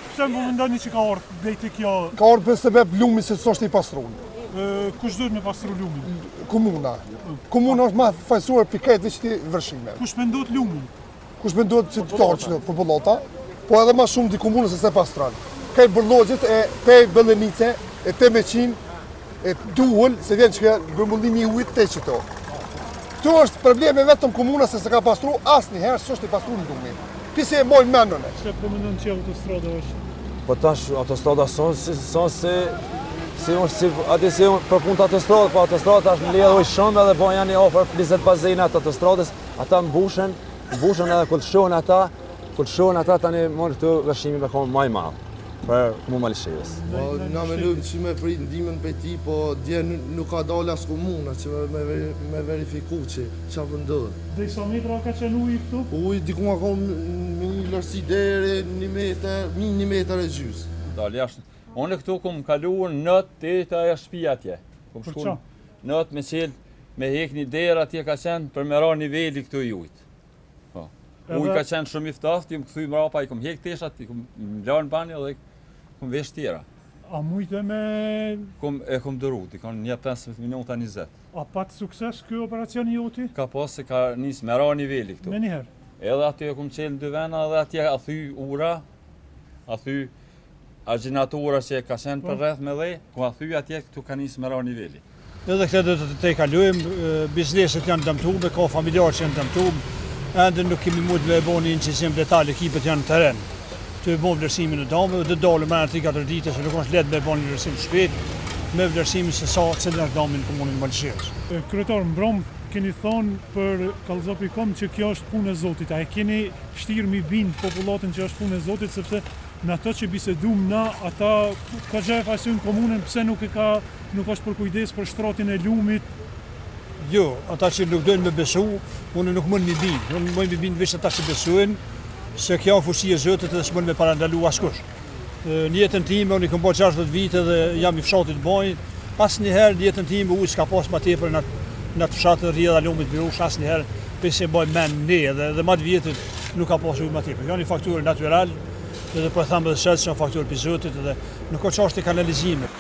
Pse më mendoni që ka ardhur drejt kjo? Ka ardhur për sebeb lumi se s'është i pastruar. Kush duhet me pastru lumin? Komuna. Komuna është më fajsuar pikë veç të vërshime. Kush mendohet lumin? Kush mendohet që të torçë për bollota, po edhe më shumë di komunës se pastron. Ka burllogjet e pe Bëllenice, e te Meqin, e duhul se vjen që grumbullimi i ujit te çto. Këtu është problemi vetëm komunës se ka pastru asnjëherë s'është i pastruar lumi. Pse e mojnë mendon e? Se po mendon që autostrada është. Po tash autostrada son si për punë të autostradës, po autostrada është në lidhje shumë edhe po janë ofër 20 bazena të autostradës, ata mbushen edhe kur shohin ata tani mund këtu vështrimi me kom më i madh për komunë Malishevës. Po na mendojmë që me prit ndihmën prej tij, po dje nuk ka dalë as komuna që me verifiku çfarë ndodh. Dhe sa metra ka qenë uji këtu? Uji diku ka qenë një lërsi deri 1 metër e gjys. Dalë jashtë. Unë këtu kom kaluar natë te ajo shtëpia atje. Kom shkuar natë me qel me hek një derë atje ka qenë për me ra niveli këtu i ujit. Po. Uji ka qenë shumë i ftoftë, më kthy mbrapa i kom hek teshat, i kom lan banjë dhe kom vesh tjera. A mujtë me... Kom dërut, i kanë një 15 minuta 20. A pat sukses ky operacioni joti? Ka pas se ka nis me ra niveli këtu. Me njëherë? Edhe aty kom qel në dy vena dhe atje a thy ura, a thy argjinatura që ka qenë për rreth me dhe, ku a thy atje këtu ka nis me ra niveli. Edhe këtë do të te kalojmë, bizneset janë dëmtuar, ka familjarë që janë dëmtuar, ende nuk kemi mund me bëni incizim detaj, ekipet janë në teren. Të bëjmë vlerësimin e damëve, dhe dalë me 3-4 dite, se nuk është lehtë me bëni vlerësim shpejt, me vlerësimin se sa cilën është damë në komunën Malishevës. Kryetar Mbrom, keni thonë për Kallëzop.com që kjo është punë e Zotit. A e keni vështirë mi bind popullatën që është punë e Zotit, sepse në ato që bisedum na, ata ka gjë fasun komunën pse nuk është për kujdes për shtratin e lumit. Jo, ata që nuk dojnë me besu, unë nuk mund mi bind. Unë mund mi bind veç ata që besujnë, se kjo fuqi e Zotit dhe s'mund me parandalu askush. Në jetën time, unë i kam bërë 60 vite dhe jam i fshatit bajnë, asnjëherë në jetën time ujë s'ka pas ma tepër në të fshatë rrjedha lumit Birush, asnjëherë pse e bëjmë men ne dhe ma të vjetët nuk ka pas ujë ma tepër. Janë një fakturë natural, edhe po e thamë edhe sëtë që janë fakturë për Zotit dhe nuk ka çështje kanalizime.